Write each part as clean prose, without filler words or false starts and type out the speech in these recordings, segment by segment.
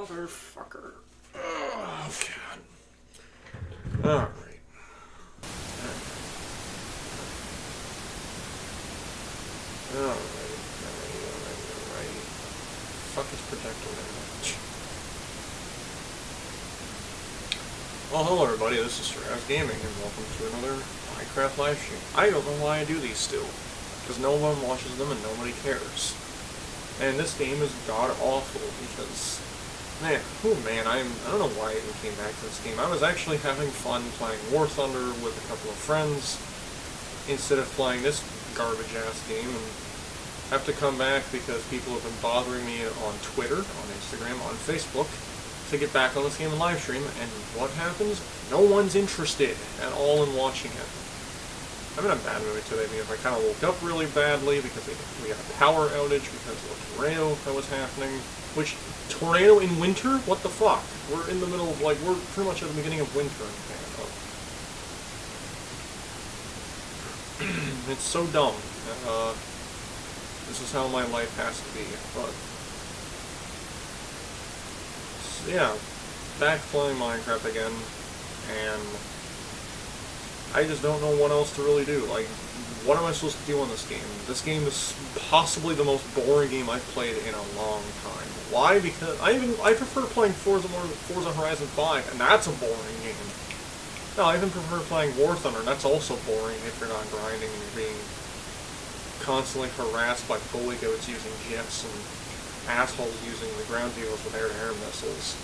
Motherfucker. Oh, God. Alright. Alright. Fuck is protector damage? Well, hello everybody, this is Stratus Gaming, and welcome to another Minecraft live stream. I don't know why I do these still, because no one watches them and nobody cares. And this game is god-awful, because, man, I don't know why I even came back to this game. I was actually having fun playing War Thunder with a couple of friends, instead of playing this garbage-ass game, and have to come back because people have been bothering me on Twitter, on Instagram, on Facebook, to get back on this game and live stream, and what happens? No one's interested at all in watching it. I'm in a bad mood today because I kind of woke up really badly because we had a power outage because of a tornado that was happening. Which, tornado in winter? What the fuck? We're in the middle of, like, we're pretty much at the beginning of winter in Canada. It's so dumb. This is how my life has to be, but yeah, back playing Minecraft again, and I just don't know what else to really do. Like, what am I supposed to do on this game? This game is possibly the most boring game I've played in a long time. Why? Because I prefer playing Forza Horizon 5, and that's a boring game. No, I even prefer playing War Thunder, and that's also boring if you're not grinding and you're being constantly harassed by bully goats using jets and assholes using the ground vehicles with air-to-air missiles.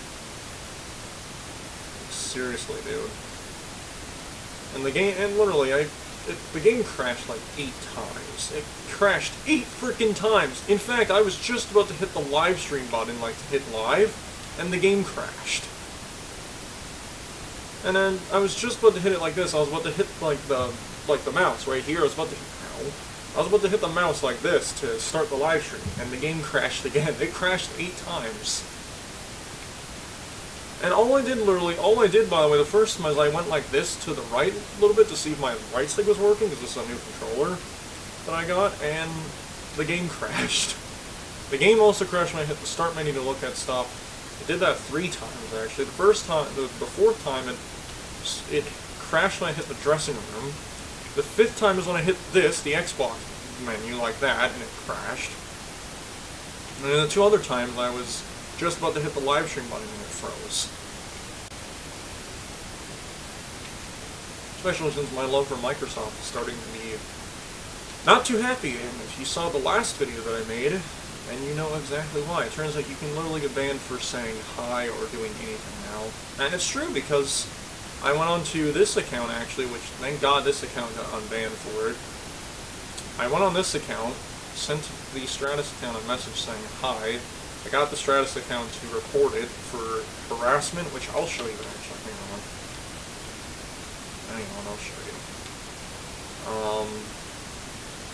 Seriously, dude. And the game, and literally, the game crashed like 8 times. It crashed 8 freaking times! In fact, I was just about to hit the live stream button, like to hit live, and the game crashed. And then, I was just about to hit it like this, I was about to hit, like the mouse right here, I was about to hit the mouse like this to start the live stream, and the game crashed again. It crashed 8 times. And all I did, by the way, the first time is I went like this to the right a little bit to see if my right stick was working, because this is a new controller that I got, and the game crashed. The game also crashed when I hit the start menu to look at stuff. It did that 3 times, actually. The first time, the 4th time, it crashed when I hit the dressing room. The 5th time is when I hit this, the Xbox menu, like that, and it crashed. And then the 2 other times, I was just about to hit the live stream button and it froze. Especially since my love for Microsoft is starting to be not too happy, and if you saw the last video that I made, and you know exactly why. It turns out you can literally get banned for saying hi or doing anything now. And it's true, because I went on to this account, actually, which, thank God this account got unbanned for it. I went on this account, sent the Stratus account a message saying hi. I got the Stratus account to report it for harassment, which I'll show you actually. Hang on, I'll show you.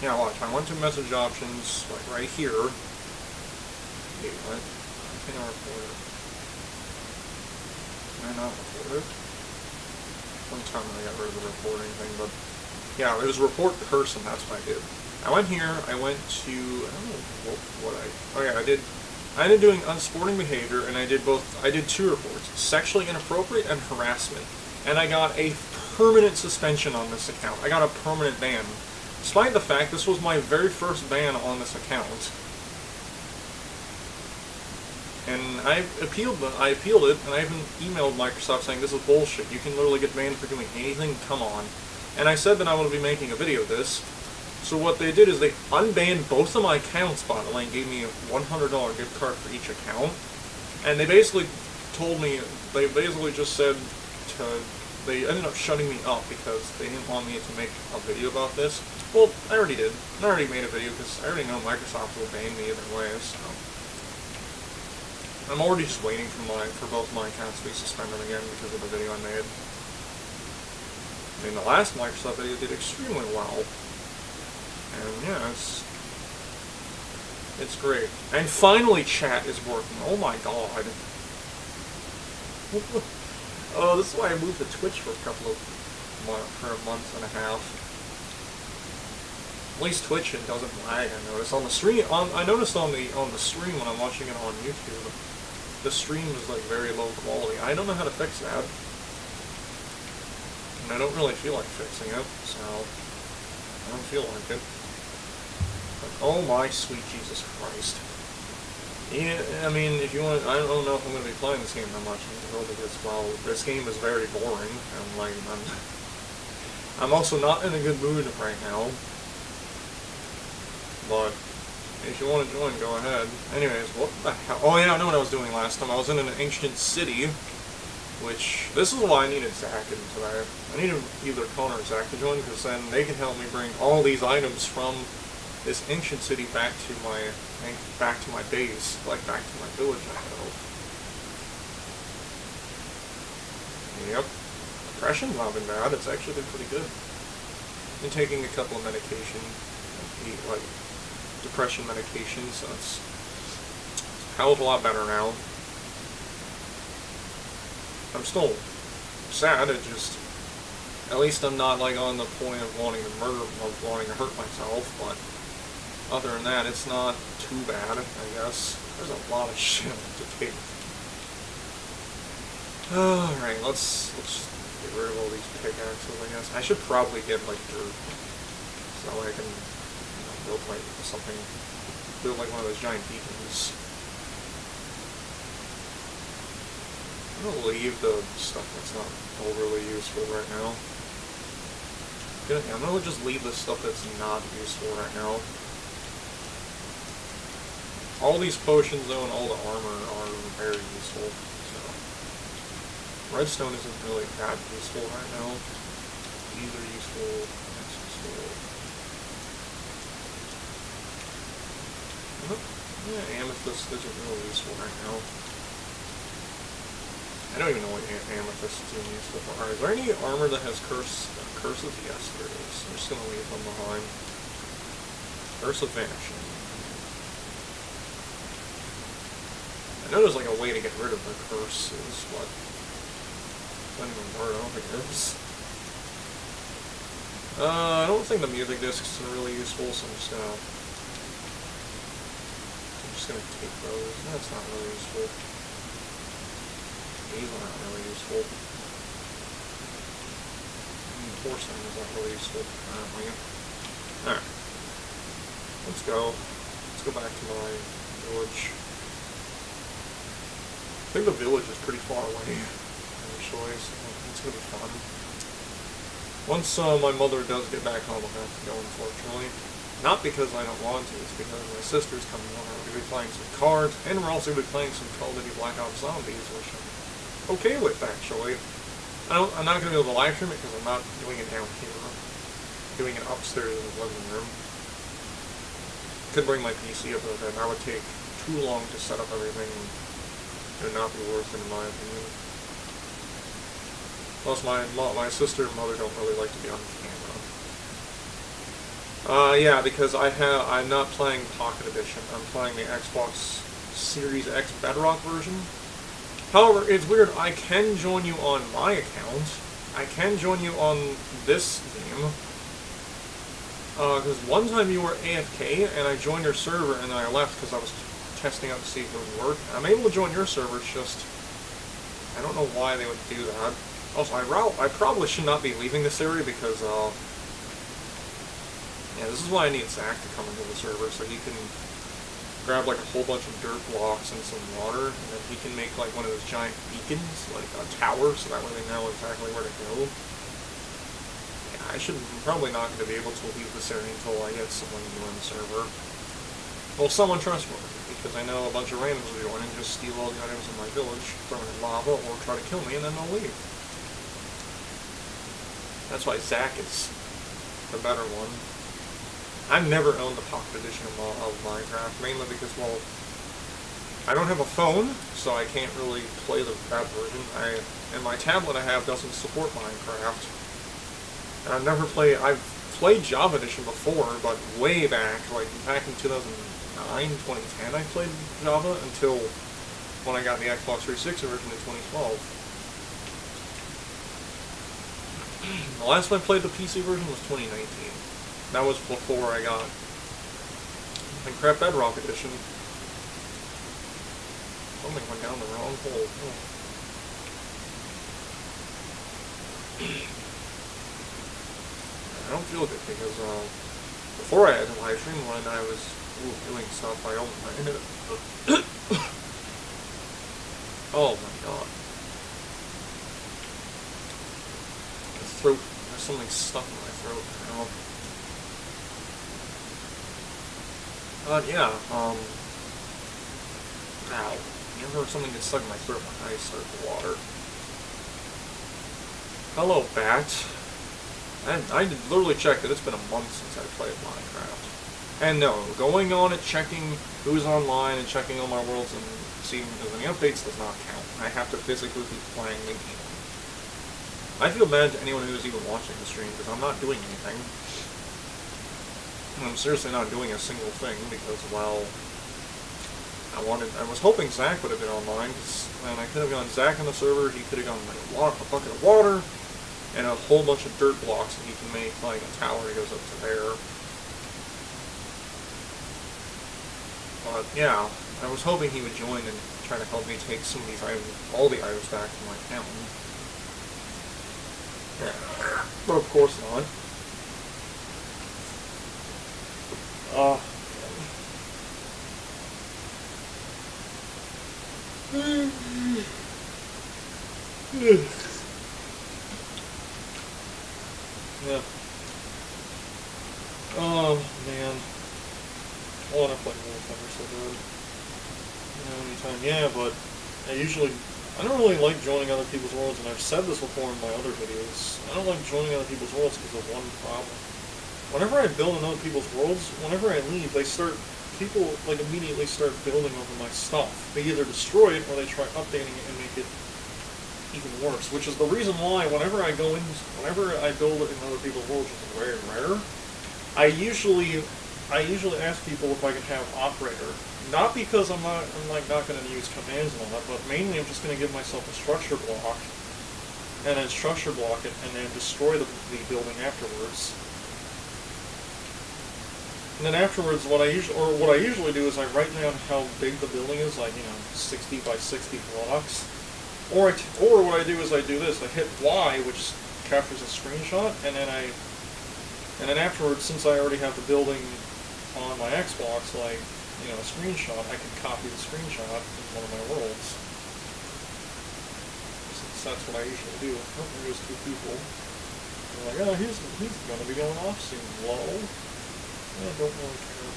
Yeah, watch. I went to message options, like right here. Wait, what? I think I reported it. Can I not report it? One time I got rid of the reporting thing, but yeah, it was report the person, that's what I did. I went here, I went to, I don't know what oh yeah, I ended doing unsporting behavior, and I did 2 reports, sexually inappropriate and harassment. And I got a permanent suspension on this account. I got a permanent ban. Despite the fact this was my very first ban on this account. And I appealed it, and I even emailed Microsoft saying this is bullshit. You can literally get banned for doing anything, come on. And I said that I would be making a video of this. So what they did is they unbanned both of my accounts, by the way, and gave me a $100 gift card for each account. And they basically told me, they basically just said they ended up shutting me up because they didn't want me to make a video about this. Well, I already did. I already made a video because I already know Microsoft will ban me either way, so I'm already just waiting for both my accounts to be suspended again because of the video I made. I mean, the last Microsoft video did extremely well. And yeah, it's great. And finally chat is working. Oh my god. Oh, this is why I moved to Twitch for a month and a half. At least Twitch, it doesn't lag, I noticed. On the stream, I noticed on the stream when I'm watching it on YouTube, the stream is like very low quality. I don't know how to fix that. And I don't really feel like fixing it, so I don't feel like it. But, oh my sweet Jesus Christ. Yeah, I mean, if you want, I don't know if I'm going to be playing this game that much because, well, this game is very boring, and like, I'm also not in a good mood right now. But if you want to join, go ahead. Anyways, what the hell? Oh yeah, I know what I was doing last time. I was in an ancient city, which, this is why I needed Zach in today. I needed either Connor or Zach to join, because then they can help me bring all these items from this ancient city back to my base, like back to my village I have. Yep. Depression's not been bad, it's actually been pretty good. Been taking a couple of medication, like depression medication, so it's a hell of a lot better now. I'm still sad, it just, at least I'm not like on the point of wanting to murder, of wanting to hurt myself, but other than that, it's not too bad, I guess. There's a lot of shit to take. Alright, let's get rid of all these pickaxes, I guess. I should probably get, like, dirt. So I can, you know, build, like, something, build, like, one of those giant beacons. I'm gonna leave the stuff that's not overly useful right now. I'm gonna just leave the stuff that's not useful right now. All these potions, though, and all the armor are very useful, so... Redstone isn't really that useful right now. These are useful, that's useful. Yeah, amethyst isn't really useful right now. I don't even know what amethyst is even useful for. Alright, is there any armor that has curses? Yes, there is. I'm just gonna leave them behind. Curse of Vanishing. I know there's like a way to get rid of the curses, but I don't think there is. I don't think the music discs are really useful, so I'm just gonna take those. That's not really useful. These are not really useful. Porcelain is not really useful, apparently. Alright. Let's go. Let's go back to my village. I think the village is pretty far away, actually, so it's gonna be fun. Once my mother does get back home, I'll have to go, unfortunately. Not because I don't want to, it's because my sister's coming over. We're going to be playing some cards, and we're also going to be playing some Call of Duty Black Ops Zombies, which I'm okay with, actually. I'm not going to be able to live stream it because I'm not doing it down here. I'm doing it upstairs in the living room. Could bring my PC up there, but that would take too long to set up everything. It would not be worth it, in my opinion. Plus, my sister and mother don't really like to be on camera. Yeah, because I'm not playing Pocket Edition. I'm playing the Xbox Series X Bedrock version. However, it's weird. I can join you on my account. I can join you on this game. Because one time you were AFK, and I joined your server, and then I left because I was testing out to see if it would work. I'm able to join your server, it's just... I don't know why they would do that. Also, I probably should not be leaving this area because, yeah, this is why I need Zach to come into the server, so he can grab, like, a whole bunch of dirt blocks and some water, and then he can make, like, one of those giant beacons, like a tower, so that way they know exactly where to go. Yeah, I'm probably not going to be able to leave this area until I get someone new on the server. Well, someone trustworthy, because I know a bunch of randoms will join and just steal all the items in my village, throw them in lava, or try to kill me, and then they'll leave. That's why Zach is the better one. I've never owned the Pocket Edition of Minecraft, mainly because, well, I don't have a phone, so I can't really play that version. And my tablet I have doesn't support Minecraft. And I've played Java Edition before, but way back, like back in 2009, 2010, I played Java until when I got the Xbox 360 version in 2012. The last time I played the PC version was 2019. That was before I got Minecraft Bedrock Edition. Something went down the wrong hole. I don't feel good because before I had the live stream when I was doing stuff, I ended up. Oh my god. My throat. There's something stuck in my throat now. But yeah, ow. You ever something gets stuck in my throat, my eyes start to water. Hello, Bat. I literally checked it. It's been a month since I played Minecraft. And no, going on and checking who's online and checking all my worlds and seeing if there's any updates does not count. I have to physically be playing the game. I feel bad to anyone who's even watching the stream because I'm not doing anything. I'm seriously not doing a single thing because, well, I was hoping Zach would have been online, and I could have gotten Zach on the server. He could have gotten like a bucket of water and a whole bunch of dirt blocks, and he can make like a tower that goes up to there. But yeah, I was hoping he would join and try to help me take some of these items, all the items back to my town. Yeah. But of course not. Yeah. Oh man. I want to play War Thunder so good. Anytime. Yeah, but I don't really like joining other people's worlds, and I've said this before in my other videos. I don't like joining other people's worlds because of one problem. Whenever I build in other people's worlds, whenever I leave, people like immediately start building over my stuff. They either destroy it or they try updating it and make it even worse, which is the reason why whenever I build in other people's worlds, which is very rare, I usually ask people if I can have operator. Not because I'm not going to use commands and all that, but mainly I'm just going to give myself a structure block, and then structure block it, and then destroy the building afterwards. And then afterwards, what I usually do is I write down how big the building is, like 60 by 60 blocks. Or what I do is I do this: I hit Y, which captures a screenshot, and then afterwards, since I already have the building on my Xbox, like a screenshot, I can copy the screenshot in one of my worlds. Since that's what I usually do. Oh, there goes two people. They're like, oh, he's gonna be going off soon. Lol. I don't really care.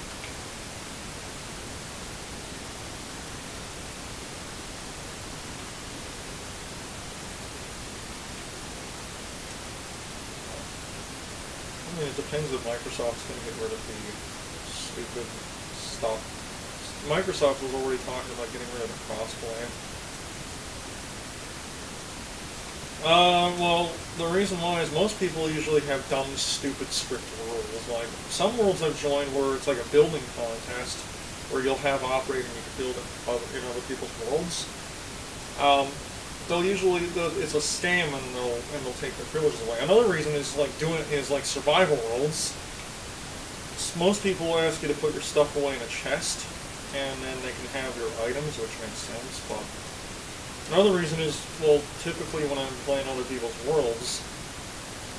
I mean, it depends if Microsoft's going to get rid of the stupid stuff. Microsoft was already talking about getting rid of the crossplay. Well, the reason why is most people usually have dumb, stupid script rules. Like, some worlds I've joined where it's like a building contest, where you'll have operator and you can build in other people's worlds. It's a scam and they'll take their privileges away. Another reason is like survival worlds. Most people ask you to put your stuff away in a chest, and then they can have your items, which makes sense, but another reason is, well, typically when I'm playing other people's worlds,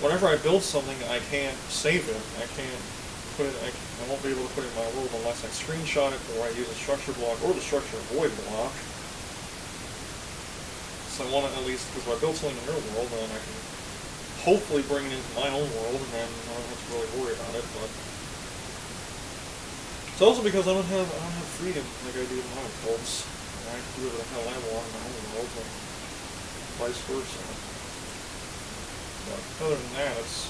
whenever I build something, I can't save it. I can't put it, I won't be able to put it in my world unless I screenshot it, or I use a structure block, or the structure void block. So I want to at least, because if I build something in your world, then I can hopefully bring it into my own world, and then I don't have to really worry about it, but it's also because I don't have freedom like I do in my worlds. I can do whatever the hell I want in my own world, and vice versa. But other than that, it's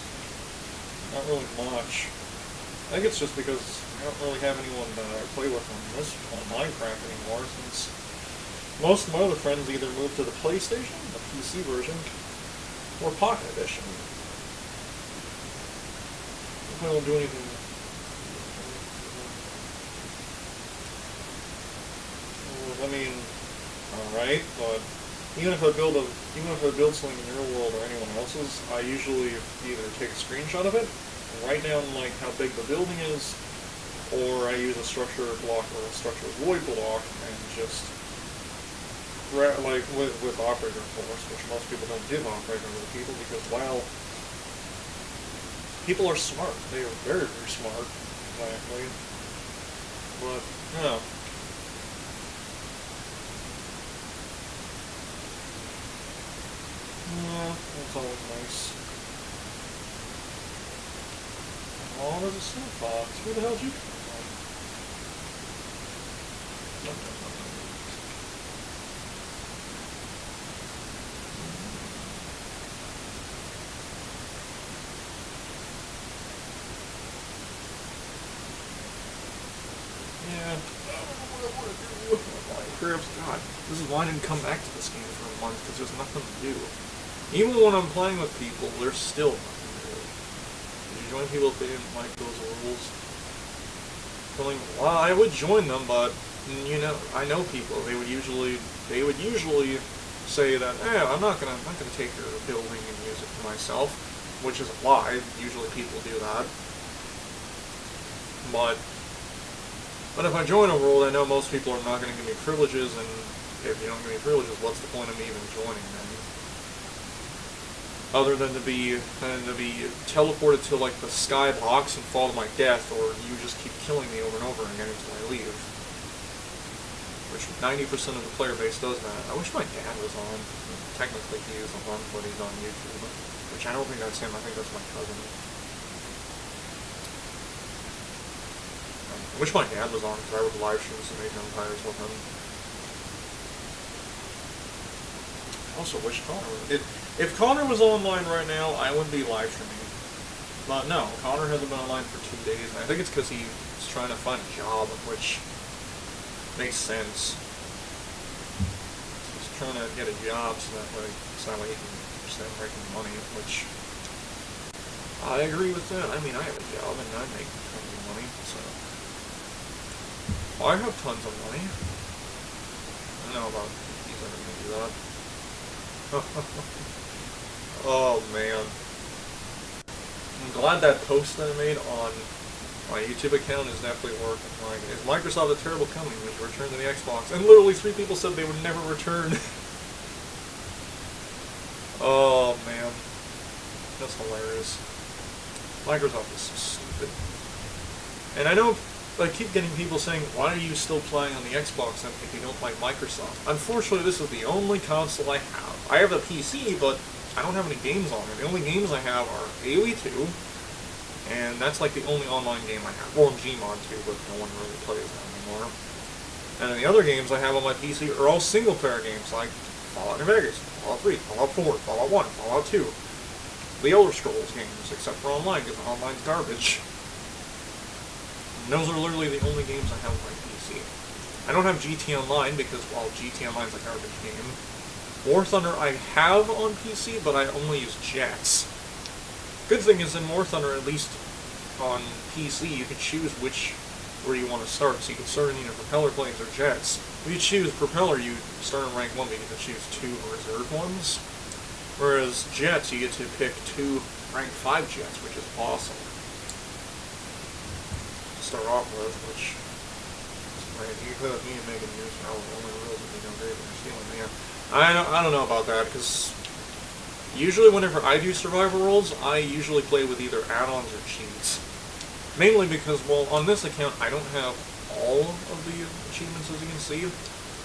not really much. I think it's just because I don't really have anyone that I play with on Minecraft anymore, since most of my other friends either moved to the PlayStation, the PC version, or Pocket Edition. If I don't do anything. I mean, alright, but even if I build something in your world or anyone else's, I usually either take a screenshot of it, write down like how big the building is, or I use a structure block or a structure void block and just like with Operator Force, which most people don't give Operator to people because, well, people are smart. They are very, very smart, exactly. But, yeah. Yeah, that's always nice. Oh, there's a snow fox. Where the hell did you come from? Yeah. I don't know what I want to do. Minecraft, God. This is why I didn't come back to this game for a month, because there's nothing to do. Even when I'm playing with people, there's still nothing to do. Did you join people if they didn't like those rules? Well, I would join them, but, you know, I know people. They would usually say that, I'm not gonna take your building and use it for myself, which is a lie. Usually people do that. But if I join a world, I know most people are not going to give me privileges, and if you don't give me privileges, what's the point of me even joining then? Other than to be teleported to like the skybox and fall to my death, or you just keep killing me over and over again until I leave. Which 90% of the player base does that. I wish my dad was on. Technically he is on, but he's on YouTube. Which I don't think that's him, I think that's my cousin. I wish my dad was on, because I would live stream some Age of Empires with him. Also wish Connor was... If Connor was online right now, I wouldn't be live streaming. But no, Connor hasn't been online for 2 days, and I think it's because he's trying to find a job, which makes sense. He's trying to get a job so that way he can start making money, which... I agree with that. I mean, I have a job, and I make tons of money, so... I have tons of money. I don't know about he's ever gonna do that. Oh man. I'm glad that post that I made on my YouTube account is definitely working. Like, is Microsoft a terrible company when you return to the Xbox? And literally 3 people said they would never return. Oh man. That's hilarious. Microsoft is so stupid. And I know I keep getting people saying, why are you still playing on the Xbox then if you don't like Microsoft? Unfortunately, this is the only console I have. I have a PC, but I don't have any games on it. The only games I have are AoE 2, and that's like the only online game I have. Well, Gmod 2, but no one really plays that anymore. And then the other games I have on my PC are all single-player games, like Fallout New Vegas, Fallout 3, Fallout 4, Fallout 1, Fallout 2. The Elder Scrolls games, except for online, because online's garbage. And those are literally the only games I have on my PC. I don't have GT Online because, well, GT Online's a garbage game. War Thunder I have on PC, but I only use jets. Good thing is in War Thunder, at least on PC, you can choose where you want to start. So you can start in either propeller planes or jets. If you choose propeller, you start in rank 1, but you can choose 2 reserve ones. Whereas jets, you get to pick 2 rank 5 jets, which is awesome. Start off with, which you could make a news now. The only rules would be no greater than stealing. Yeah, I don't know about that, because usually whenever I do survival roles, I usually play with either add-ons or cheats. Mainly because, well, on this account I don't have all of the achievements, as you can see.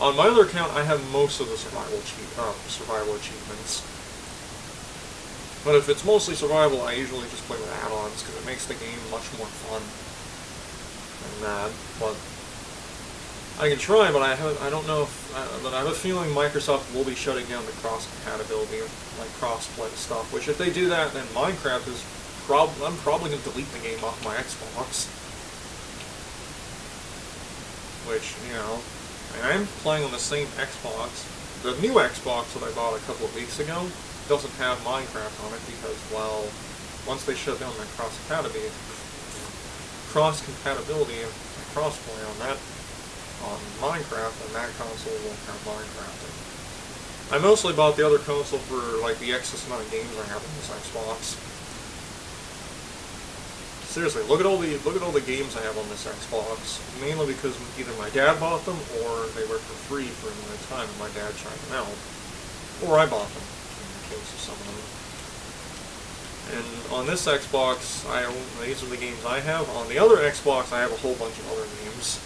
On my other account, I have most of the survival achievements. But if it's mostly survival, I usually just play with add-ons because it makes the game much more fun than that. But I can try, but I don't know if. But I have a feeling Microsoft will be shutting down the cross-compatibility, like cross-play stuff. Which, if they do that, then Minecraft is I'm probably going to delete the game off my Xbox. Which, you know, I'm playing on the same Xbox. The new Xbox that I bought a couple of weeks ago doesn't have Minecraft on it because, well, once they shut down that cross-compatibility and cross-play on Minecraft, then that console won't have Minecraft. I mostly bought the other console for, like, the excess amount of games I have on this Xbox. seriously, look at all the games I have on this Xbox. Mainly because either my dad bought them or they were for free for a limited time, and my dad tried them out, or I bought them in the case of some of them. And on this Xbox, these are the games I have. On the other Xbox, I have a whole bunch of other games.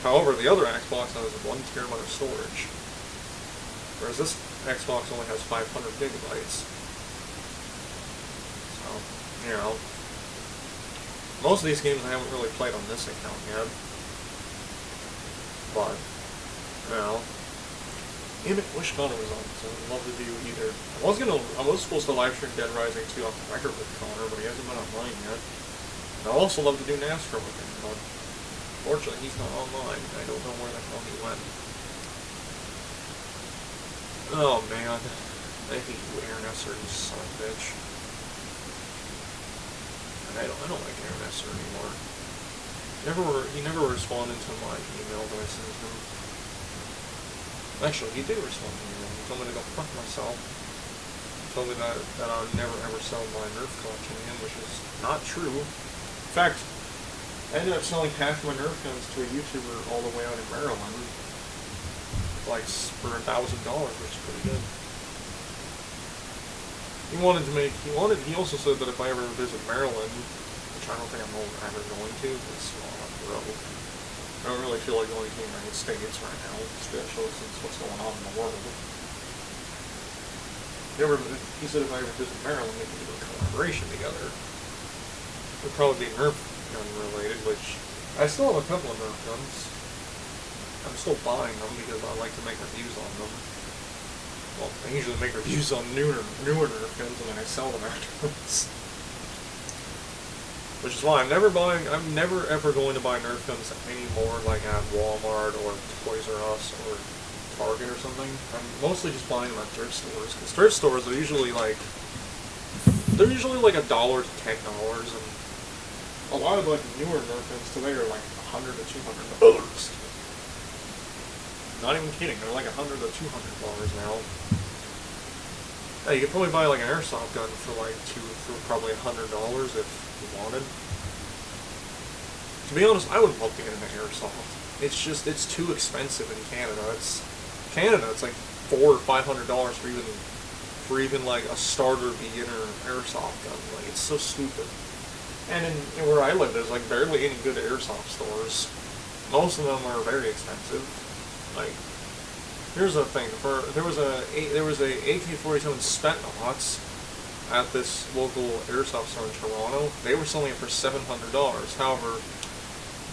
However, the other Xbox has 1 terabyte of storage, whereas this Xbox only has 500 gigabytes. So, you know, most of these games I haven't really played on this account yet. But, you know, damn it, wish Connor was on, so I'd love to do either. I was supposed to live stream Dead Rising 2 off the record with Connor, but he hasn't been online yet. And I'd also love to do NASCAR with him, but fortunately he's not online. I don't know where the hell he went. Oh man, I hate you, Aaron Esser, you son of a bitch. I don't like Aaron Esser anymore. He never responded to my email that I sent him. Actually, he did respond to me. He told me to go fuck myself. He told me that I would never ever sell my Nerf collection again, which is not true. In fact, I ended up selling half my Nerf guns to a YouTuber all the way out in Maryland, like for $1,000, which is pretty good. He also said that if I ever visit Maryland, which I don't think I'm ever going to, because well, I'm broke. I don't really feel like going to the United States right now, especially since what's going on in the world. He said if I ever visit Maryland, we can do a collaboration together. It would probably be Nerf gun related, which I still have a couple of Nerf guns. I'm still buying them because I like to make reviews on them. Well, I usually make reviews on newer Nerf guns and then I sell them afterwards. Which is why I'm never ever going to buy Nerf guns anymore, like at Walmart or Toys R Us or Target or something. I'm mostly just buying them at thrift stores, because thrift stores are usually like $1 to $10, and a lot of like newer Nerf guns today are like $100 to $200. Not even kidding, they're like $100 to $200 now. Yeah, you could probably buy like an airsoft gun for probably $100 if you wanted. To be honest, I would love to get into airsoft. It's too expensive in Canada. It's like $400 or $500 for even like a starter beginner airsoft gun. Like, it's so stupid. And in where I live, there's like barely any good airsoft stores. Most of them are very expensive. Like, here's the thing: there was a AK-47 Spetnauts at this local airsoft store in Toronto. They were selling it for $700. However,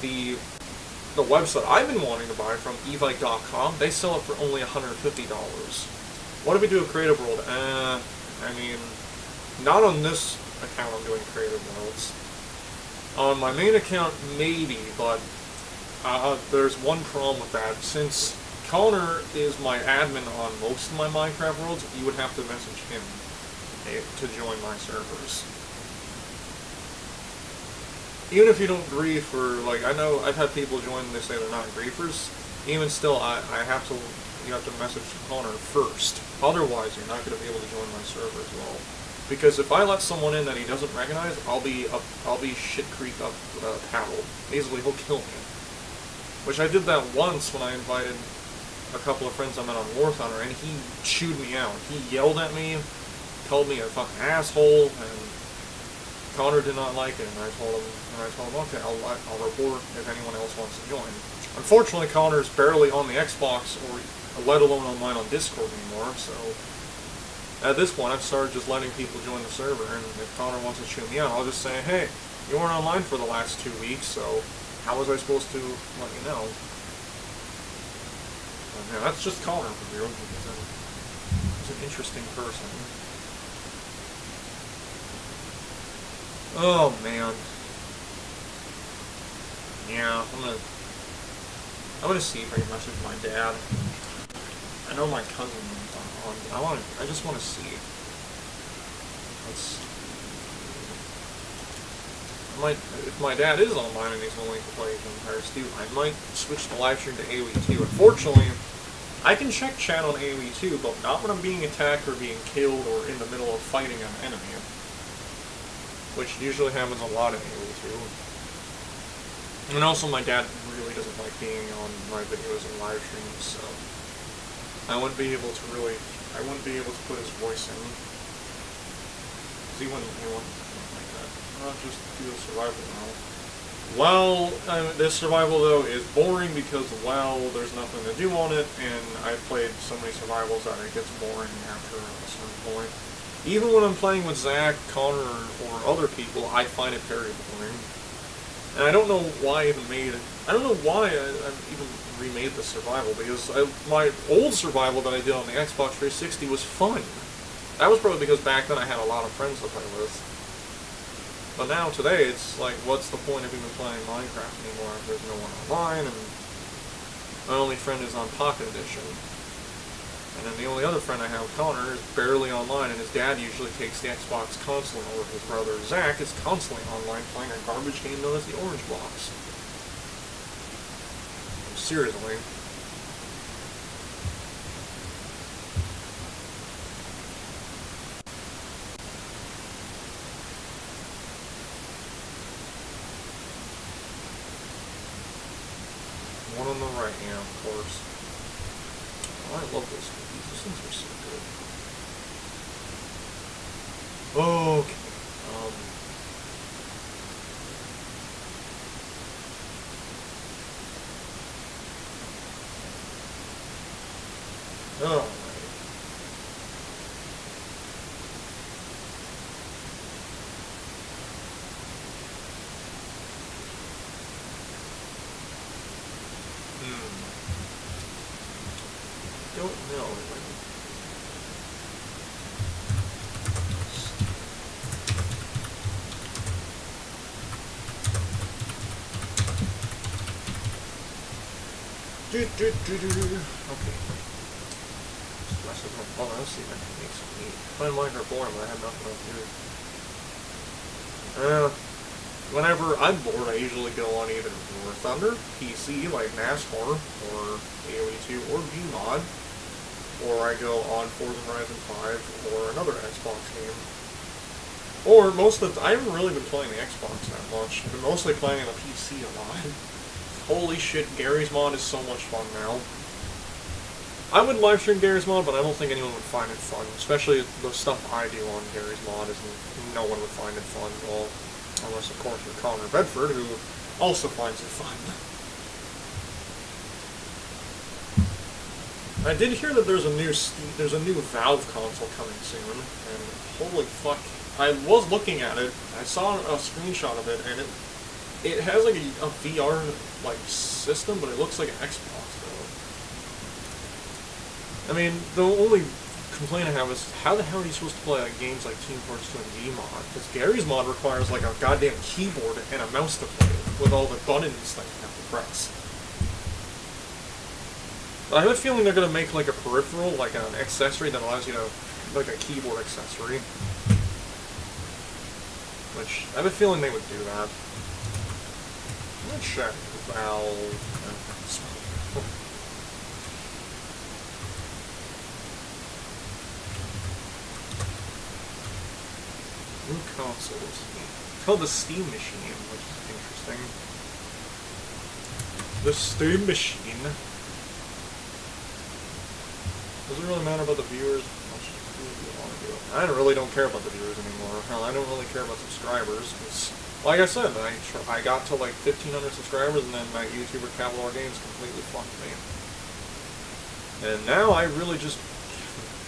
the website I've been wanting to buy from, evite.com, they sell it for only $150. What if we do a Creative World? I mean, not on this account I'm doing Creative Worlds. On my main account, maybe, but there's one problem with that. Since Connor is my admin on most of my Minecraft worlds, you would have to message him to join my servers. Even if you don't grief, or like, I know I've had people join and they say they're not griefers. Even still, you have to message Connor first. Otherwise, you're not going to be able to join my server as well. Because if I let someone in that he doesn't recognize, I'll be shit creek up paddle. Basically, he'll kill me. Which I did that once when I invited a couple of friends I met on War Thunder, and he chewed me out. He yelled at me, called me a fucking asshole, and Connor did not like it. And I told him, okay, I'll report if anyone else wants to join. Unfortunately, Connor's barely on the Xbox, or let alone online on Discord anymore. So at this point, I've started just letting people join the server, and if Connor wants to chew me out, I'll just say, hey, you weren't online for the last 2 weeks, so how was I supposed to let you know? Yeah, that's just Connor for you. He's an interesting person. Oh man. Yeah, I'm gonna see if I can message my dad. I know my cousin is on. I just want to see. If my dad is online and he's willing to play Empire Stew, I might switch the live stream to AoE 2. Unfortunately, I can check chat on AoE 2, but not when I'm being attacked or being killed or in the middle of fighting an enemy. which usually happens a lot in Halo 2. And also my dad really doesn't like being on my videos and live streams, so I wouldn't be able to put his voice in. Because he wouldn't like that. I'll just do the survival now. Well, this survival though is boring because, well, there's nothing to do on it, and I've played so many survivals that it gets boring after a certain point. Even when I'm playing with Zach, Connor, or other people, I find it very boring. And I don't know why I even remade the survival, because my old survival that I did on the Xbox 360 was fun. That was probably because back then I had a lot of friends to play with. But now, today, it's like, what's the point of even playing Minecraft anymore if there's no one online, and my only friend is on Pocket Edition. And then the only other friend I have, Connor, is barely online, and his dad usually takes the Xbox constantly over. His brother, Zach, is constantly online playing a garbage game known as the Orange Box. Seriously. One on the right, yeah, of course. Oh, I love those cookies. Those things are so good. Okay. Alright. Don't know. Okay. Oh, let's see if I can make some meat. Find Minecraft boring, but I have nothing else to do. Whenever I'm bored, I usually go on either War Thunder, PC, like NASCAR, or AoE2, or Gmod, or I go on Forza Horizon 5, or another Xbox game. Or most of the I haven't really been playing the Xbox that much. I've been mostly playing on the PC a lot. Holy shit, Garry's Mod is so much fun now. I would live stream Garry's Mod, but I don't think anyone would find it fun. Especially the stuff I do on Garry's Mod, no one would find it fun at all. Unless, of course, you're Connor Bedford, who also finds it fun. I did hear that there's a new Valve console coming soon, and holy fuck, I was looking at it, I saw a screenshot of it, and it has like a VR like system, but it looks like an Xbox though. I mean, the only complaint I have is how the hell are you supposed to play like games like Team Fortress 2 and Gmod? Because Garry's Mod requires like a goddamn keyboard and a mouse to play with all the buttons that you have to press. I have a feeling they're gonna make like a peripheral, like an accessory that allows you to, like a keyboard accessory. Which, I have a feeling they would do that. Let's check Valve. New consoles. It's called the Steam Machine, which is interesting. The Steam Machine. Does it really matter about the viewers? I really don't care about the viewers anymore. Hell, I don't really care about subscribers. Because, like I said, I got to like 1,500 subscribers, and then my YouTuber Cavalor Games completely fucked me. And now I really just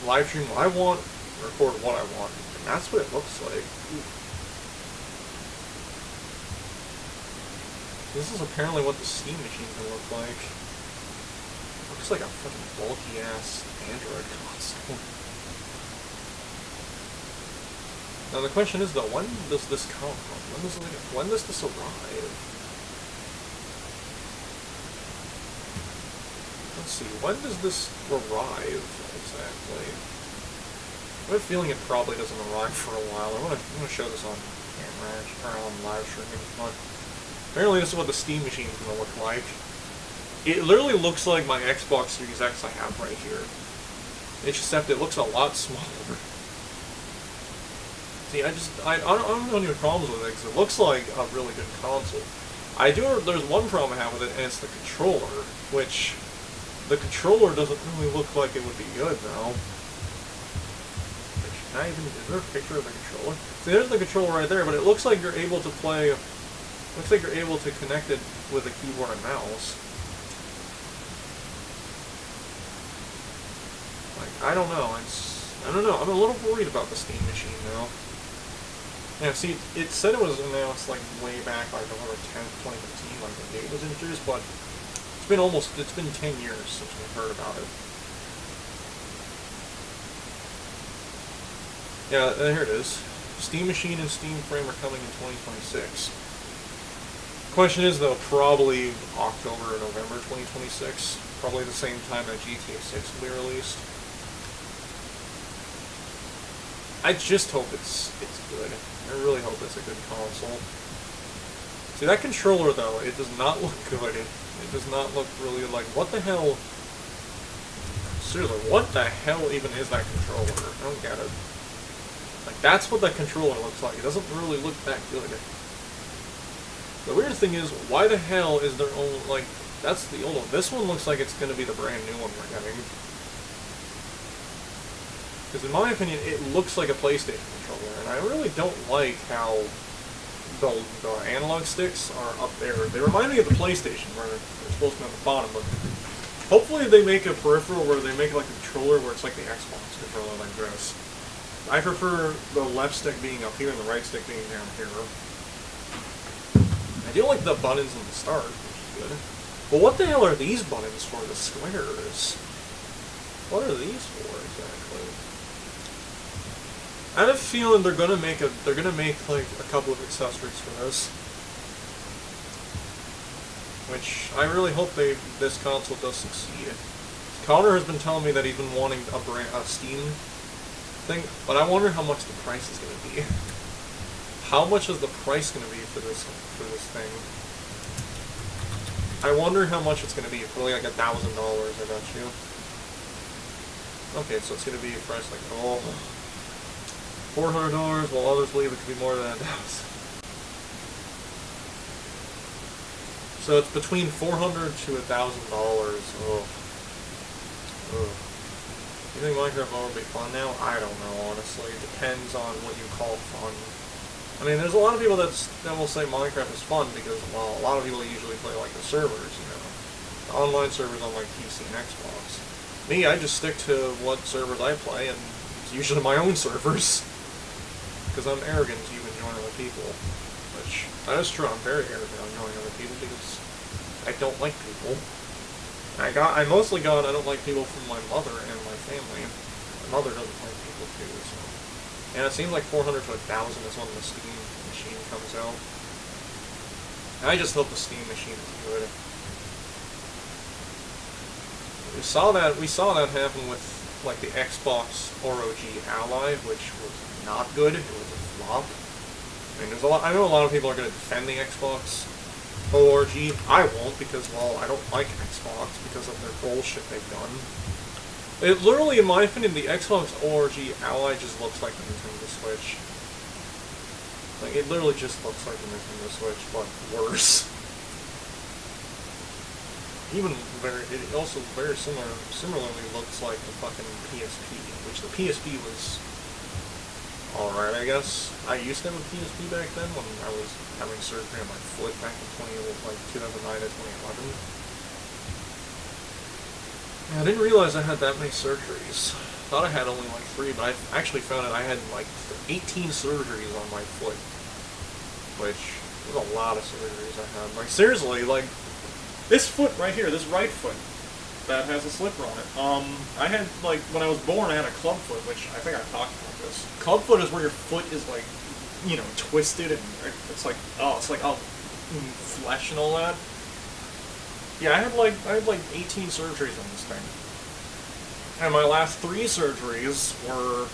live stream what I want, record what I want. And that's what it looks like. This is apparently what the Steam Machine can look like. Looks like a fucking bulky ass Android console. Now the question is though, when does this come? When does this arrive? Let's see, when does this arrive exactly? I have a feeling it probably doesn't arrive for a while. I'm gonna show this on camera or on live streaming, but apparently this is what the Steam Machine is gonna look like. It literally looks like my Xbox Series X I have right here. Except it looks a lot smaller. See, I don't have any problems with it because it looks like a really good console. There's one problem I have with it, and it's the controller, which the controller doesn't really look like it would be good now. Is there a picture of the controller? See, there's the controller right there, but it looks like you're able to play. Looks like you're able to connect it with a keyboard and mouse. Like, I don't know. I don't know. I'm a little worried about the Steam Machine now. Yeah, see, it said it was announced like way back, like November 10th, 2015, like the date was introduced, but it's been 10 years since we've heard about it. Yeah, here it is. Steam Machine and Steam Frame are coming in 2026. Question is, though, probably October or November 2026. Probably the same time that GTA 6 will be released. I just hope it's good. I really hope it's a good console. See, that controller, though, it does not look good. It does not look really like... What the hell... Seriously, what the hell even is that controller? I don't get it. Like, that's what that controller looks like. It doesn't really look that good. The weird thing is, why the hell is there only, like, that's the old one. This one looks like it's going to be the brand new one we're getting. Because in my opinion, it looks like a PlayStation controller, and I really don't like how the analog sticks are up there. They remind me of the PlayStation, where they're supposed to be on the bottom, but hopefully they make a peripheral where they make like a controller where it's like the Xbox controller like this. I prefer the left stick being up here and the right stick being down here. I do like the buttons in the start, which is good. But what the hell are these buttons for, the squares? What are these for, exactly? I have a feeling they're gonna make like a couple of accessories for this. Which, I really hope this console does succeed. Connor has been telling me that he's been wanting a Steam thing, but I wonder how much the price is going to be. How much is the price going to be for this thing? I wonder how much it's going to be. Probably like $1,000, I bet you. Okay, so it's going to be a price like $400, while others believe it could be more than $1,000. So it's between $400 to $1,000. Oh. You think Minecraft Mode will be fun now? I don't know, honestly. It depends on what you call fun. I mean, there's a lot of people that will say Minecraft is fun because, well, a lot of people usually play, like, the servers, you know. The online servers on, like, PC and Xbox. Me, I just stick to what servers I play, and it's usually my own servers. Because I'm arrogant to even join other people. Which, that is true, I'm very arrogant on joining other people because I don't like people. I don't like people from my mother and my family. My mother doesn't like people too, so. And it seems like 400 to 1,000 is when the Steam Machine comes out. I just hope the Steam Machine is good. We saw that happen with, like, the Xbox ROG Ally, which was not good. It was a flop. I mean, I know a lot of people are going to defend the Xbox ORG. I won't because, well, I don't like Xbox because of their bullshit they've done. It literally, in my opinion, the Xbox ORG Ally just looks like the Nintendo Switch. Like, it literally just looks like the Nintendo Switch, but worse. It also very similarly looks like the fucking PSP, which the PSP was alright, I guess. I used to have a PSP back then when I was having surgery on my foot back in 2009 to 2011. Yeah, I didn't realize I had that many surgeries. Thought I had only like 3, but I actually found out I had like 18 surgeries on my foot. Which was a lot of surgeries I had. Like, seriously, like, this foot right here, this right foot, that has a slipper on it. I had, like, when I was born, I had a club foot, which I think I talked about this. Club foot is where your foot is, like, you know, twisted and it's like, flesh and all that. Yeah, I had like 18 surgeries on this thing. And my last 3 surgeries were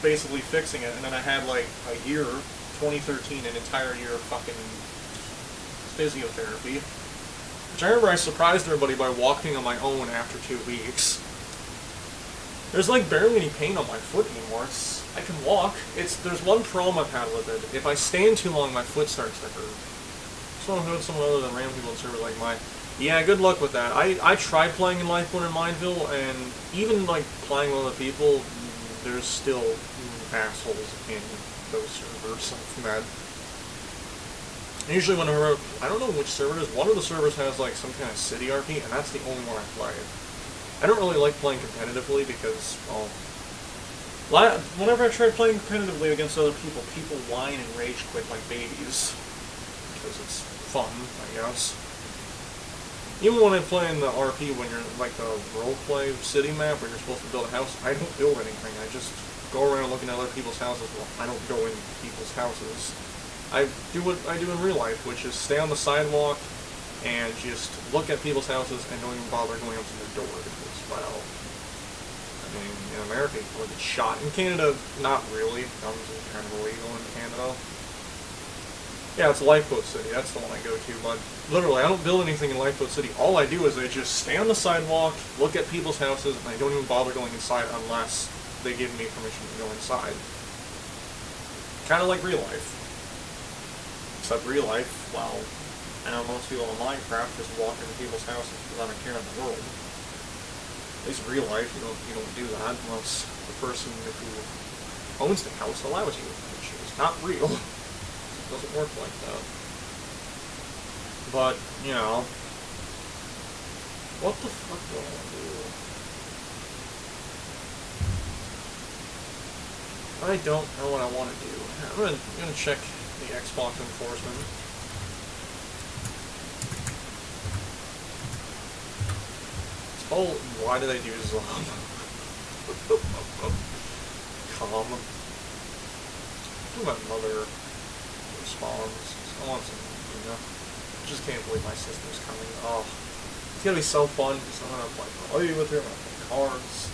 basically fixing it, and then I had, like, a year, 2013, an entire year of fucking physiotherapy. Which I remember I surprised everybody by walking on my own after 2 weeks. There's like barely any pain on my foot anymore. I can walk. There's one problem I've had with it. If I stand too long, my foot starts to hurt. Someone other than random people in servers like mine. Yeah, good luck with that. I tried playing in Lifeboat and Mineville, and even like playing with other people, there's still assholes in those servers. I'm mad. Usually whenever, I don't know which server it is, one of the servers has like some kind of city RP, and that's the only one I play. I don't really like playing competitively because, well, whenever I try playing competitively against other people, people whine and rage quit like babies. Because it's fun, I guess. Even when I play in the RP, when you're like the roleplay city map where you're supposed to build a house, I don't build anything. I just go around looking at other people's houses. Well, I don't go in people's houses. I do what I do in real life, which is stay on the sidewalk and just look at people's houses and don't even bother going up to their door. Because, well, I mean, in America, you can get shot. In Canada, not really. Guns are kind of illegal in Canada. Yeah, it's Lifeboat City. That's the one I go to. But literally, I don't build anything in Lifeboat City. All I do is I just stay on the sidewalk, look at people's houses, and I don't even bother going inside unless they give me permission to go inside. Kind of like real life. Except real life, well, I know most people in Minecraft just walk into people's houses without a care in the world. At least real life, you don't do that unless the person who owns the house allows you, which is not real. It doesn't work like that. But, you know, what the fuck do I want to do? I don't know what I want to do. I'm gonna check the Xbox enforcement. Oh, why do they do Zom? Calm. Do my mother responds. I want some, I just can't believe my sister's coming. Oh, it's gonna be so fun because I'm gonna play with her, I'm gonna play cards.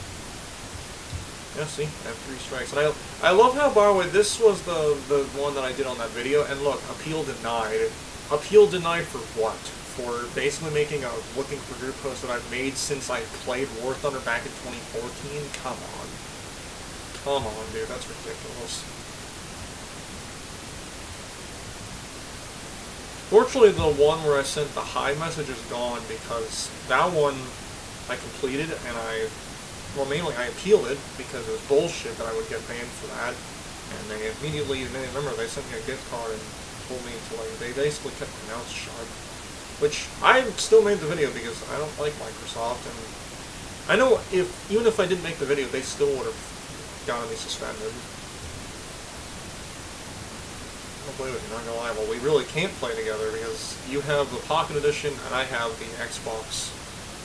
Yeah, see, I have 3 strikes. And I love how, by the way, this was the one that I did on that video, and look, appeal denied. Appeal denied for what? For basically making a looking for group post that I've made since I played War Thunder back in 2014? Come on. Come on, dude, that's ridiculous. Fortunately, the one where I sent the hi message is gone because that one I completed and well, mainly I appealed it because it was bullshit that I would get banned for that. And they immediately, remember, they sent me a gift card and told me to, like, they basically kept my mouth shut. Which, I still made the video because I don't like Microsoft, and I know even if I didn't make the video, they still would have gotten me suspended. I'll play with you, not gonna lie. Well, we really can't play together because you have the Pocket Edition and I have the Xbox,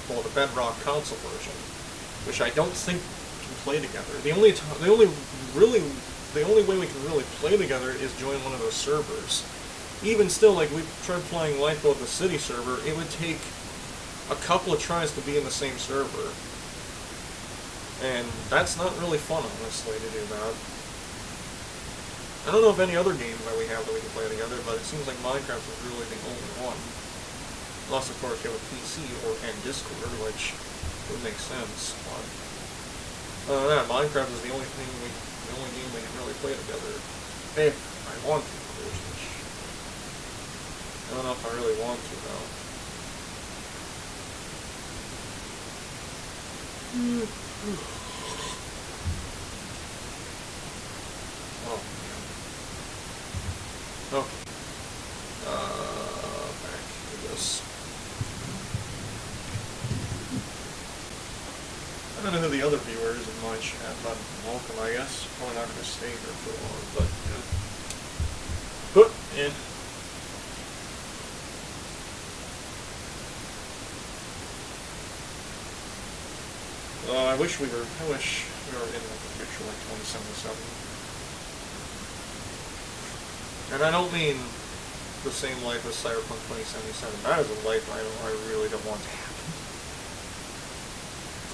well, the Bedrock console version, which I don't think can play together. The only way we can really play together is join one of those servers. Even still, like, we tried playing Lifeboat the City server, it would take a couple of tries to be in the same server. And that's not really fun, honestly, to do that. I don't know of any other games that we have that we can play together, but it seems like Minecraft is really the only one. Unless, of course, you have a PC and Discord, which would make sense, but yeah, Minecraft is the only game we can really play together. If I want to, of course, which I don't know if I really want to, though. Oh, man. Okay. Back to this. I don't know who the other viewers in my chat, but welcome, I guess. Probably not going to stay here for long, but, yeah. But, yeah. I wish we were in like the future, like 2077. And I don't mean the same life as Cyberpunk 2077. That is a life I really don't want to happen.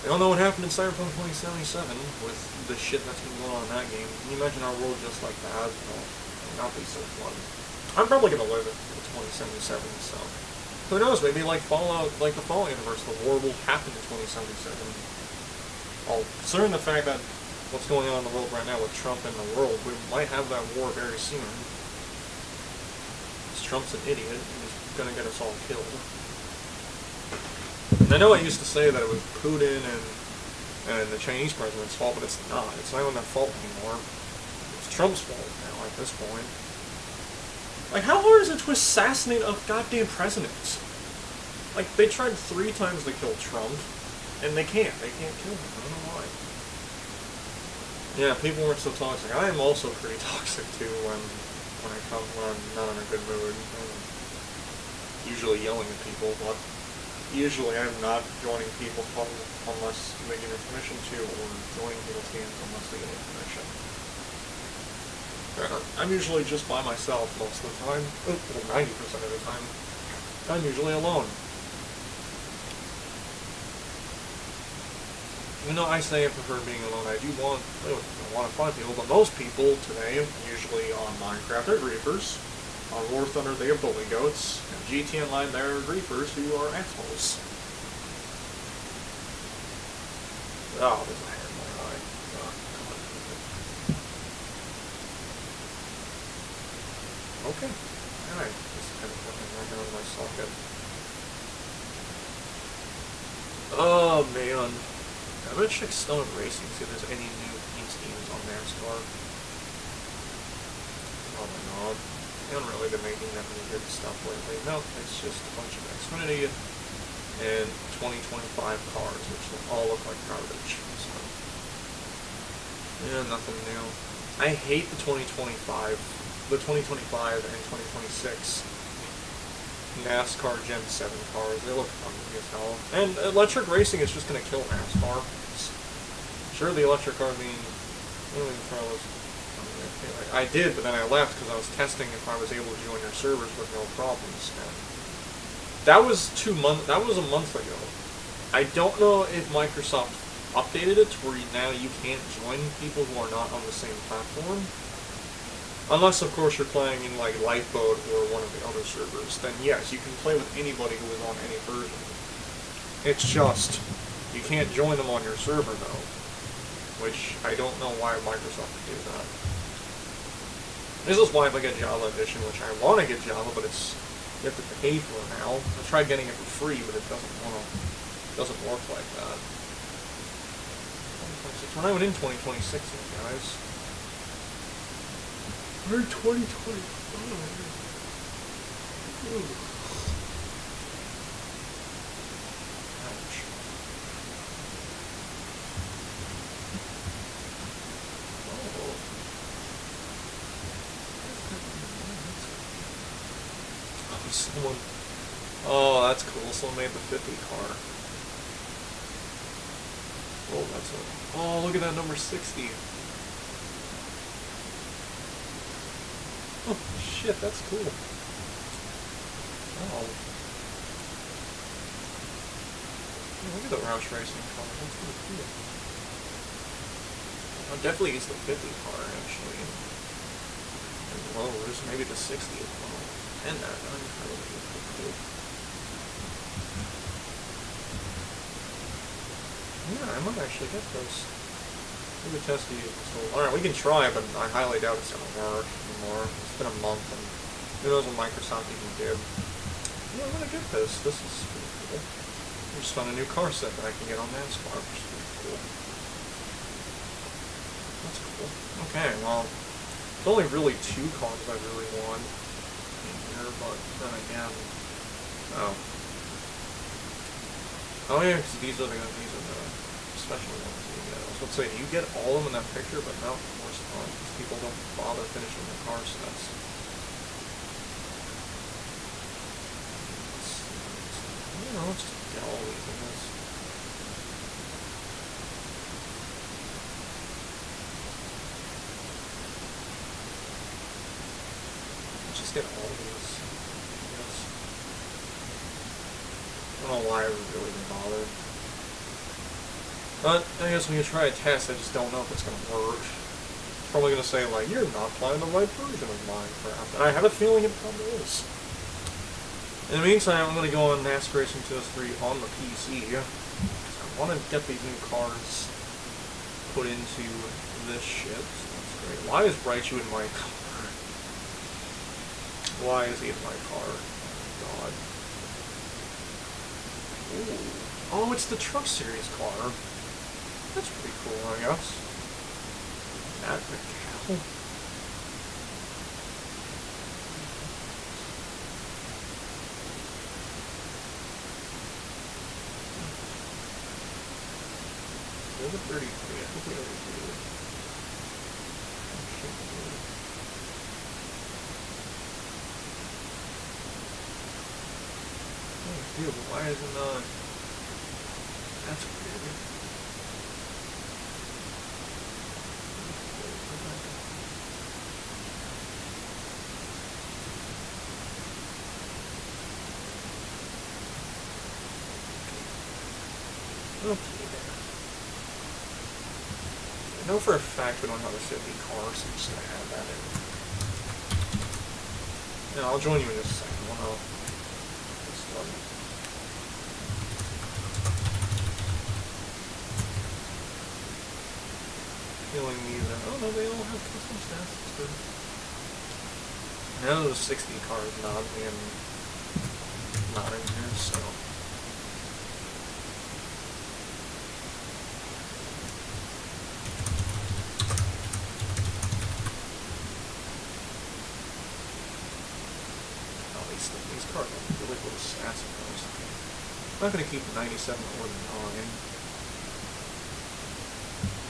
I don't know what happened in Cyberpunk 2077 with the shit that's been going on in that game. Can you imagine our world just like that? Well, it would not be so fun. I'm probably going to live it in 2077, so who knows, maybe like Fallout, like the Fallout universe, the war will happen in 2077. Well, considering the fact that what's going on in the world right now with Trump and the world, we might have that war very soon. Trump's an idiot, and he's gonna get us all killed. And I know I used to say that it was Putin and the Chinese president's fault, but it's not. It's not even their fault anymore. It's Trump's fault now at this point. Like, how hard is it to assassinate a goddamn president? Like, they tried 3 times to kill Trump, and they can't. They can't kill him. I don't know why. Yeah, people weren't so toxic. I am also pretty toxic too when I'm not in a good mood. I'm usually yelling at people, but usually I'm not joining people's calls unless they give me permission to, or joining people's games unless they give me permission. I'm usually just by myself most of the time. Well, 90% of the time. I'm usually alone. Even though I say I prefer being alone, I want to find people, but most people today, usually on Minecraft, are griefers. On War Thunder, they are bully goats. And GT Online, they're griefers who are assholes. Oh, there's a hair in my eye. Oh, God. Okay. Alright. This is kind of working right now in my socket. Oh, man. I'm gonna check Stone Racing, see if there's any new paint schemes on NASCAR. Probably not. They haven't really been making that many good stuff lately. No, it's just a bunch of Xfinity and 2025 cars, which all look like garbage. So, yeah, nothing new. I hate the 2025 and 2026 NASCAR Gen 7 cars. They look funky as hell. And electric racing is just going to kill NASCAR. Sure, the electric car being... I did, but then I left because I was testing if I was able to join your servers with no problems. And that was That was a month ago. I don't know if Microsoft updated it to where now you can't join people who are not on the same platform. Unless, of course, you're playing in, like, Lifeboat or one of the other servers, then yes, you can play with anybody who is on any version. It's just, you can't join them on your server, though. Which, I don't know why Microsoft would do that. This is why if I get Java Edition, which I want to get Java, but you have to pay for it now. I tried getting it for free, but it doesn't work like that. We're not even in 2026 yet, guys. We're 2025. Ouch. Oh, someone. Oh, that's cool. Someone made the 50 car. Oh, that's a. Oh, look at that number 60. Oh, shit, that's cool. Oh. Oh, look at the Roush Racing car. That's really cool. I'll definitely use the 50 car, actually. And lowers, maybe the 60 as well. And that, I would be pretty cool. Yeah, I might actually get those. Maybe test the tool. Alright, we can try, but I highly doubt it's gonna work anymore. It's been a month, and who knows what Microsoft even did. Yeah, I'm gonna get this. This is pretty cool. I just found a new car set that I can get on NASCAR, which is pretty cool. That's cool. Okay, well, there's only really 2 cars I really want in here, but then again, oh yeah, because these are the special ones. Let's say, do you get all of them in that picture? But no, of course not, because people don't bother finishing their car sets. Let's just get all these in this. Let's just get all these. Yes. I don't know why I would really even bother. But I guess when you try a test, I just don't know if it's going to work. It's probably going to say, like, you're not playing the right version of Minecraft. And I have a feeling it probably is. In the meantime, I'm going to go on NASCAR Racing 203 on the PC. I want to get these new cars put into this shit. So that's great. Why is Raichu in my car? Why is he in my car? Oh, God. Ooh. Oh, it's the Truck Series car. That's pretty cool, I guess. Matt McCall. There's a 33. I think we already do. Oh, dude, why is it not? That's weird. Okay. I know for a fact we don't have a 50 car, so I'm just gonna add that in. Yeah, I'll join you in just a second. We'll know. Feeling these. Oh no, they all have custom stats. That's good. Now the 60 car is not in here, so. These cars are really cool stats of those. I'm not going to keep the 97 or the 9.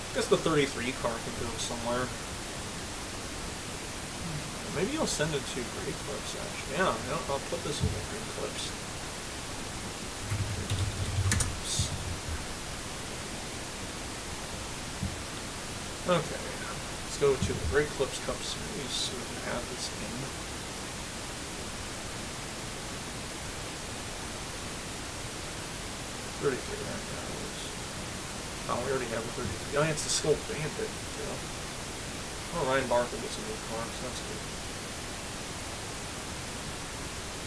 I guess the 33 car can go somewhere. Maybe I'll send it to Great Clips, actually. Yeah, I'll put this in the Great Clips. Okay, let's go to the Great Clips Cup Series so we can have this in. 33 right now. Oh, we already have a 33. Oh, it's the Skull Bandit. Yeah. Oh, Ryan Barker gets a new car, so that's good.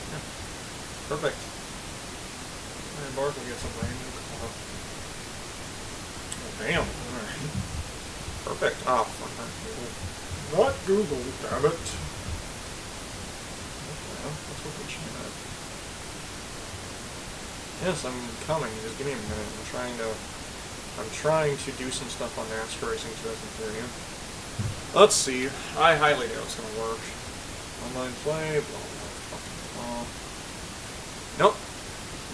Yeah. Perfect. Ryan Barker gets a brand new car. Oh, damn. Alright. Perfect. Ah, oh, fuck that Google. Not Google, damn it. Okay, let's look at chat. Yes, I'm coming. Just give me a minute. I'm trying to do some stuff on NASCAR Racing 2030. Let's see. I highly doubt it's gonna work. Online play, blah blah blah. Nope.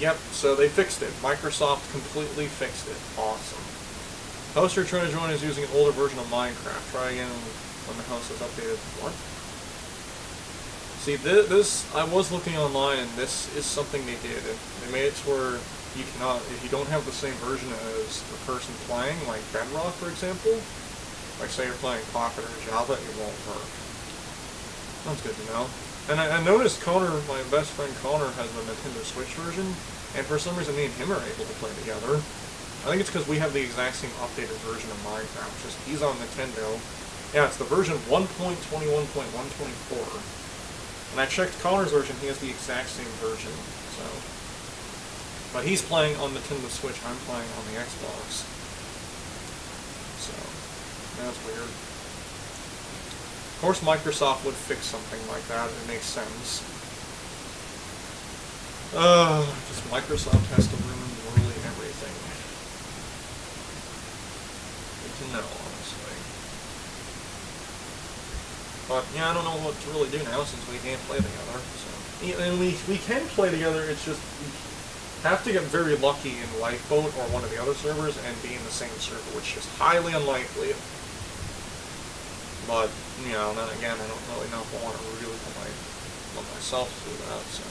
Yep. So they fixed it. Microsoft completely fixed it. Awesome. Host you're trying to join is using an older version of Minecraft. Try again when the host is updated. What? See, this, I was looking online, and this is something they did. They made it to where you cannot, if you don't have the same version as the person playing, like Bedrock, for example, like say you're playing Pocket or Java, it won't work. Sounds good to know. And I noticed Connor, my best friend Connor, has the Nintendo Switch version, and for some reason me and him are able to play together. I think it's because we have the exact same updated version of Minecraft, just he's on Nintendo. Yeah, it's the version 1.21.124. And I checked Connor's version, he has the exact same version, so. But he's playing on Nintendo Switch, I'm playing on the Xbox. So, that's weird. Of course Microsoft would fix something like that, it makes sense. Just Microsoft has to ruin literally everything. Good to know, honestly. But, yeah, I don't know what to really do now since we can't play together, so. And we can play together, it's just, we have to get very lucky in Lifeboat or one of the other servers and be in the same server, which is highly unlikely. But, you know, then again, I don't really know if I want to really let myself do that, so.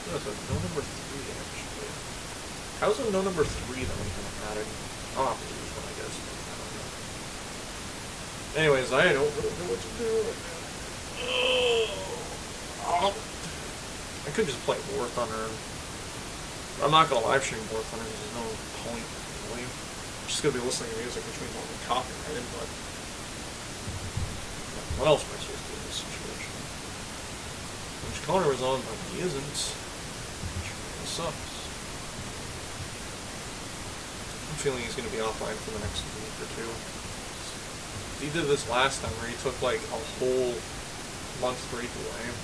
That's a no number 3, actually. How's a no number 3 that we haven't added? I'll have to use one, I guess. I don't know. Anyways, I don't really know what to do right now. I could just play War Thunder. I'm not gonna live stream War Thunder because there's no point, really. I'm just gonna be listening to music, which means I'll be copyrighted, but what else am I supposed to do in this situation? Which Connor was on, but he isn't. Which really sucks. I'm feeling he's gonna be offline for the next week or two. He did this last time where he took like a whole month break away.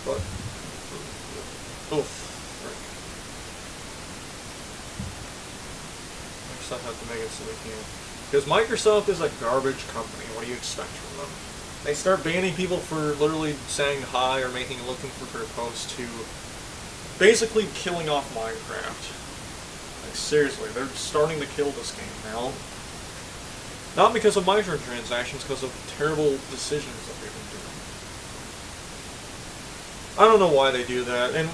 But oof, frick. Microsoft have to make it so they can't. Because Microsoft is a garbage company. What do you expect from them? They start banning people for literally saying hi or looking for their posts to basically killing off Minecraft. Like seriously, they're starting to kill this game now. Not because of microtransactions, because of terrible decisions that they've been doing. I don't know why they do that, and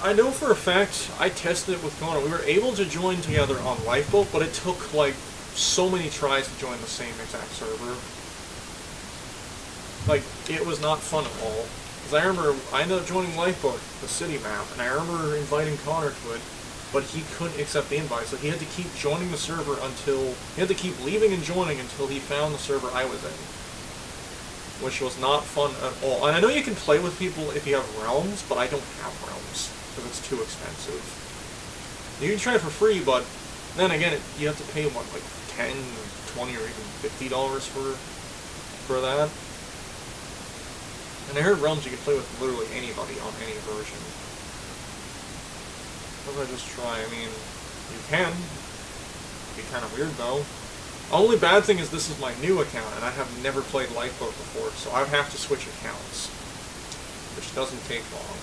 I know for a fact, I tested it with Kona, we were able to join together on Lifeboat, but it took, like, so many tries to join the same exact server. Like, it was not fun at all. Because I remember, I ended up joining Lifeboat, the city map, and I remember inviting Connor to it, but he couldn't accept the invite, so he had to keep joining the server he had to keep leaving and joining until he found the server I was in. Which was not fun at all. And I know you can play with people if you have realms, but I don't have realms, because it's too expensive. You can try it for free, but then again, you have to pay, what, like $10, $20, or even $50 for that? And I heard realms you can play with literally anybody on any version. What if I just try? I mean, you can. It'd be kind of weird, though. Only bad thing is this is my new account, and I have never played Lifeboat before, so I'd have to switch accounts. Which doesn't take long.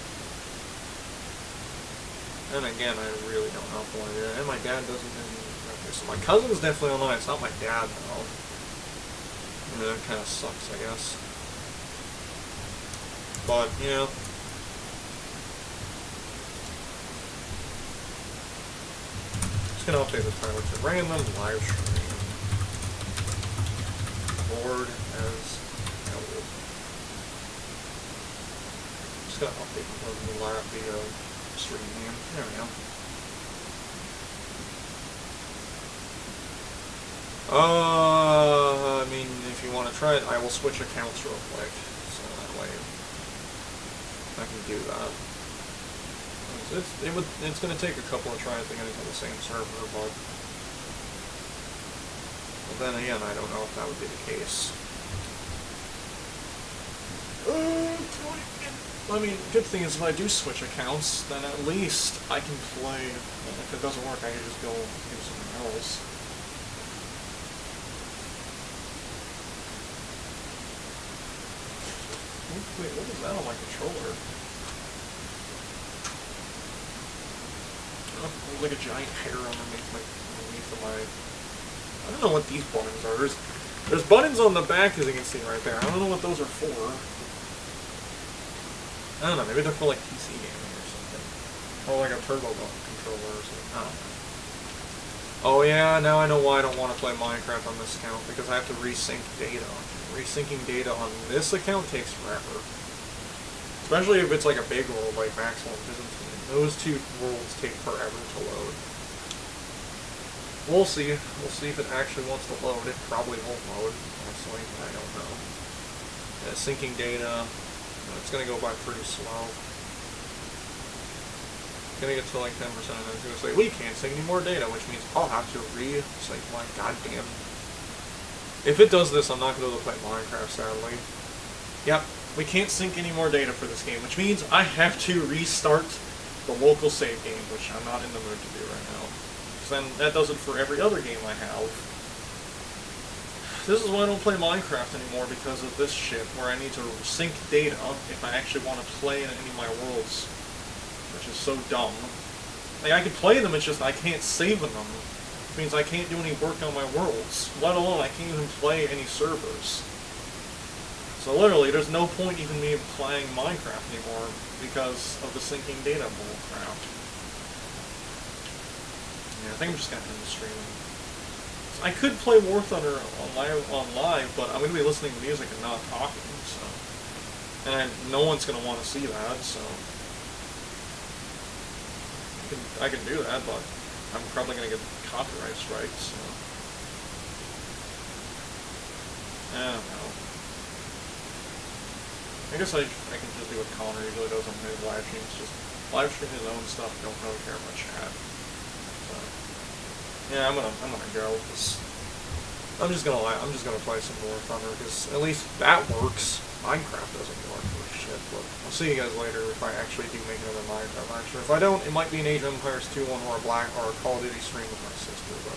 And again, I really don't know what to do. And my dad doesn't okay, so my cousin's definitely online. It's not my dad, though. And that kind of sucks, I guess. But, yeah. Gonna update the title to random live stream. Board as hell. Just gonna update the stream name. There we go. I mean, if you want to try it, I will switch accounts real quick, so that way I can do that. It's going to take a couple of tries to get into the same server, but then again, I don't know if that would be the case. I mean, good thing is if I do switch accounts, then at least I can play. If it doesn't work, I can just go do something else. Wait, what is that on my controller? There's like a giant hair underneath my. I don't know what these buttons are. There's buttons on the back, as you can see right there. I don't know what those are for. I don't know. Maybe they're for like PC gaming or something, or like a turbo controller or something. I don't know. Oh yeah, now I know why I don't want to play Minecraft on this account, because I have to resync data. Resyncing data on this account takes forever. Especially if it's like a big world like Maximum Byzantine. Those two worlds take forever to load. We'll see. We'll see if it actually wants to load. It probably won't load, honestly. I don't know. Syncing data, it's going to go by pretty slow. Going to get to like 10%, and then it's going to say, we can't sync any more data, which means I'll have to re-sync my goddamn. If it does this, I'm not going to be able to play Minecraft, sadly. Yep, we can't sync any more data for this game, which means I have to restart the local save game, which I'm not in the mood to do right now. Because then that does it for every other game I have. This is why I don't play Minecraft anymore, because of this shit, where I need to sync data if I actually want to play in any of my worlds. Which is so dumb. Like, I can play them, it's just I can't save them. Which means I can't do any work on my worlds. Let alone, I can't even play any servers. So literally, there's no point even me playing Minecraft anymore, because of the syncing data bullcrap. Yeah, I think I'm just gonna end the stream. I could play War Thunder on live, but I'm going to be listening to music and not talking, so And no one's going to want to see that, so I can do that, but I'm probably going to get copyright strikes, so I don't know. I guess I can just do what Connor usually does on his live streams, just live stream his own stuff, don't really care about chat. So, yeah, I'm gonna go, because I'm just gonna play some War Thunder, because at least that works. Minecraft doesn't work for shit, but I'll see you guys later if I actually do make another Minecraft live stream. If I don't, it might be an Age of Empires 2 one or a Call of Duty stream with my sister, but